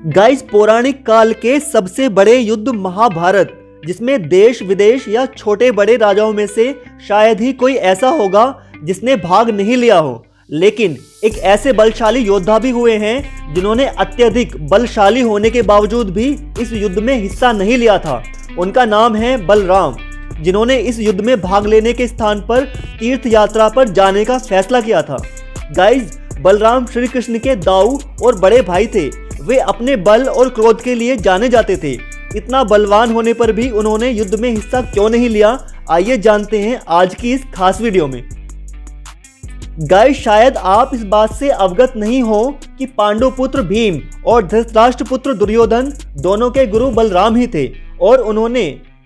Guys, पौराणिक काल के सबसे बड़े युद्ध महाभारत, जिसमें देश विदेश या छोटे बड़े राजाओं में से शायद ही कोई ऐसा होगा जिसने भाग नहीं लिया हो। लेकिन एक ऐसे बलशाली योद्धा भी हुए हैं जिन्होंने अत्यधिक बलशाली होने के बावजूद भी इस युद्ध में हिस्सा नहीं लिया था। उनका नाम है बलराम, जिन्होंने इस युद्ध में भाग लेने के स्थान पर तीर्थ यात्रा पर जाने का फैसला किया था। गाइस, बलराम श्री कृष्ण के दाऊ और बड़े भाई थे। वे अपने बल और क्रोध के लिए जाने जाते थे। इतना बलवान होने पर भी उन्होंने युद्ध में हिस्सा क्यों नहीं लिया, आइए जानते हैं आज की इस खास वीडियो में। गाइस, शायद आप इस बात से अवगत नहीं हो कि पांडु पुत्र भीम और धृतराष्ट्र पुत्र दुर्योधन दोनों के गुरु बलराम ही थे और उन्होंने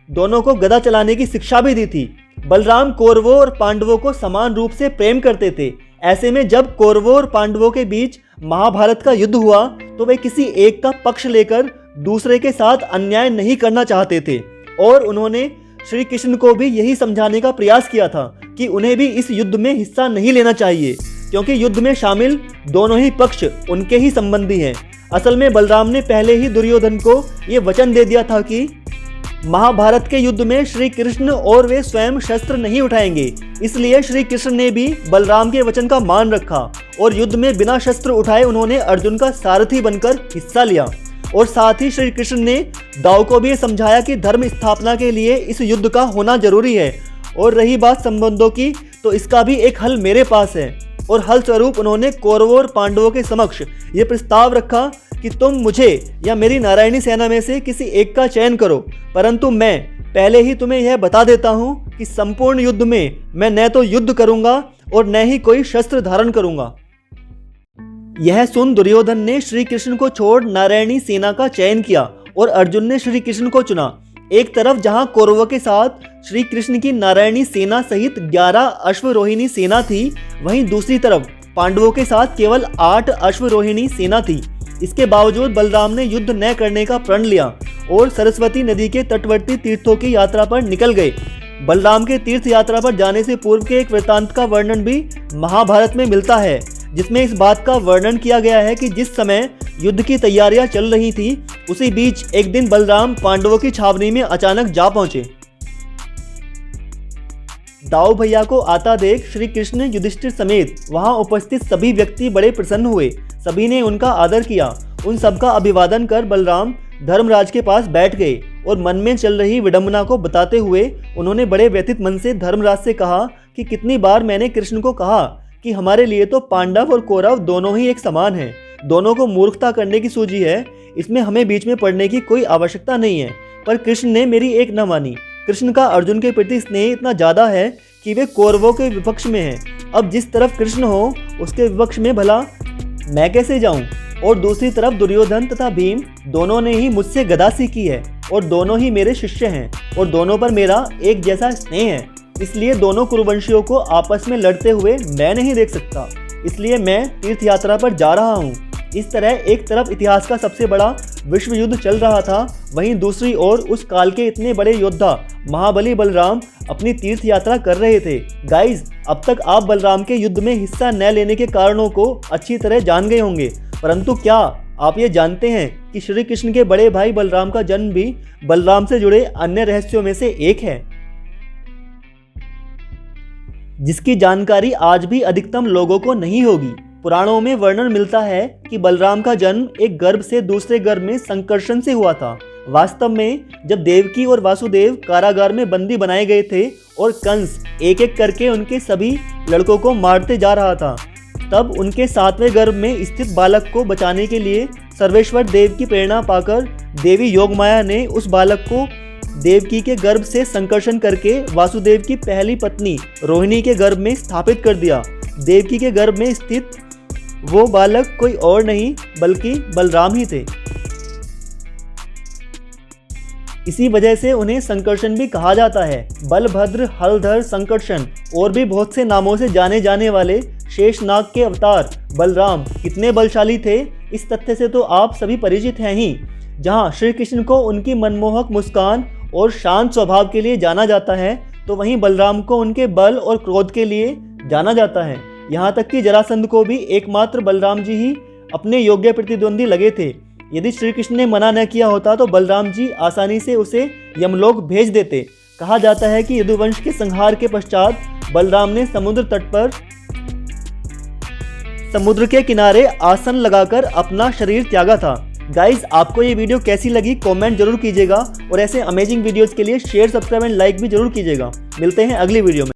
दोनों को गदा चलाने की शिक्षा भी दी थी। बलराम कौरवों और पांडवों को समान रूप से प्रेम करते थे। ऐसे में जब कौरवों और पांडवों के बीच महाभारत का युद्ध हुआ तो वे किसी एक का पक्ष लेकर दूसरे के साथ अन्याय नहीं करना चाहते थे और उन्होंने श्री कृष्ण को भी यही समझाने का प्रयास किया था कि उन्हें भी इस युद्ध में हिस्सा नहीं लेना चाहिए, क्योंकि युद्ध में शामिल दोनों ही पक्ष उनके ही संबंधी हैं। असल में बलराम ने पहले ही दुर्योधन को ये वचन दे दिया था कि महाभारत के युद्ध में श्री कृष्ण और वे स्वयं शस्त्र नहीं उठाएंगे। इसलिए श्री कृष्ण ने भी बलराम के वचन का मान रखा और युद्ध में बिना शस्त्र उठाए उन्होंने अर्जुन का सारथी बनकर हिस्सा लिया। और साथ ही श्री कृष्ण ने दाऊ को भी समझाया कि धर्म स्थापना के लिए इस युद्ध का होना जरूरी है। और रही बात संबंधों की, तो इसका भी एक हल मेरे पास है। और हल स्वरूप उन्होंने कौरवों और पांडवों के समक्ष ये प्रस्ताव रखा कि तुम मुझे या मेरी नारायणी सेना में से किसी एक का चयन करो, परंतु मैं पहले ही तुम्हें यह बता देता हूँ कि संपूर्ण युद्ध में मैं न तो युद्ध करूंगा और न ही कोई शस्त्र धारण करूंगा। यह सुन दुर्योधन ने श्री कृष्ण को छोड़ नारायणी सेना का चयन किया और अर्जुन ने श्री कृष्ण को चुना। एक तरफ जहां कौरवों के साथ श्री कृष्ण की नारायणी सेना सहित 11 अश्वरोहिणी सेना थी, वहीं दूसरी तरफ पांडवों के साथ केवल 8 अश्वरोहिणी सेना थी। इसके बावजूद बलराम ने युद्ध न करने का प्रण लिया और सरस्वती नदी के तटवर्ती तीर्थों की यात्रा पर निकल गए। बलराम के तीर्थ यात्रा पर जाने से पूर्व के एक वृत्तांत का वर्णन भी महाभारत में मिलता है, जिसमें इस बात का वर्णन किया गया है कि जिस समय युद्ध की तैयारियां चल रही थी, उसी बीच एक दिन बलराम पांडवों की छावनी में अचानक जा पहुंचे। दाऊ भैया को आता देख श्री कृष्ण युधिष्ठिर समेत वहां उपस्थित सभी व्यक्ति बड़े प्रसन्न हुए। सभी ने उनका आदर किया। उन सबका अभिवादन कर बलराम धर्मराज के पास बैठ गए और मन में चल रही विडंबना को बताते हुए उन्होंने बड़े व्यथित मन से धर्मराज से कहा कि कितनी बार मैंने कृष्ण को कहा कि हमारे लिए तो पांडव और कौरव दोनों ही एक समान हैं। दोनों को मूर्खता करने की सूझी है, इसमें हमें बीच में पड़ने की कोई आवश्यकता नहीं है। पर कृष्ण ने मेरी एक न मानी। कृष्ण का अर्जुन के प्रति स्नेह इतना ज्यादा है कि वे कौरवों के विपक्ष में हैं। अब जिस तरफ कृष्ण हो उसके विपक्ष में भला मैं कैसे जाऊं? और दूसरी तरफ दुर्योधन तथा भीम दोनों ने ही मुझसे गदा सीखी है और दोनों ही मेरे शिष्य हैं और दोनों पर मेरा एक जैसा स्नेह है। इसलिए दोनों कुरुवंशियों को आपस में लड़ते हुए मैं नहीं देख सकता। इसलिए मैं तीर्थ यात्रा पर जा रहा हूँ। इस तरह एक तरफ इतिहास का सबसे बड़ा विश्व युद्ध चल रहा था, वहीं दूसरी ओर उस काल के इतने बड़े योद्धा महाबली बलराम अपनी तीर्थ यात्रा कर रहे थे। गाइज, अब तक आप बलराम के युद्ध में हिस्सा न लेने के कारणों को अच्छी तरह जान गए होंगे, परंतु क्या आप ये जानते हैं कि श्री कृष्ण के बड़े भाई बलराम का जन्म भी बलराम से जुड़े अन्य रहस्यों में से एक है, जिसकी जानकारी आज भी अधिकतम लोगों को नहीं होगी। पुराणों में वर्णन मिलता है कि बलराम का जन्म एक गर्भ से दूसरे गर्भ में संकर्षण से हुआ था। वास्तव में जब देवकी और वासुदेव कारागार में बंदी बनाए गए थे और कंस एक एक करके उनके सभी लड़कों को मारते जा रहा था, तब उनके 7वें गर्भ में स्थित बालक को बचाने के लिए सर्वेश्वर देव की प्रेरणा पाकर देवी योगमाया ने उस बालक को देवकी के गर्भ से संकर्षण करके वासुदेव की पहली पत्नी रोहिणी के गर्भ में स्थापित कर दिया। देवकी के गर्भ में स्थित वो बालक कोई और नहीं बल्कि बलराम ही थे। इसी वजह से उन्हें संकर्षण भी कहा जाता है। बलभद्र, हलधर, संकर्षण और भी बहुत से नामों से जाने जाने वाले शेषनाग के अवतार बलराम कितने बलशाली थे, इस तथ्य से तो आप सभी परिचित हैं ही। जहां श्री कृष्ण को उनकी मनमोहक मुस्कान और शांत स्वभाव के लिए जाना जाता है, तो वहीं बलराम को उनके बल और क्रोध के लिए जाना जाता है। यहाँ तक कि जरासंध को भी एकमात्र बलराम जी ही अपने योग्य प्रतिद्वंदी लगे थे। यदि श्री कृष्ण ने मना न किया होता तो बलराम जी आसानी से उसे यमलोक भेज देते। कहा जाता है कि यदुवंश के संहार के पश्चात बलराम ने समुद्र के किनारे आसन लगाकर अपना शरीर त्यागा था। गाइस, आपको ये वीडियो कैसी लगी कमेंट जरूर कीजिएगा और ऐसे अमेजिंग वीडियोस के लिए शेयर, सब्सक्राइब एंड लाइक भी जरूर कीजिएगा। मिलते हैं अगली वीडियो में।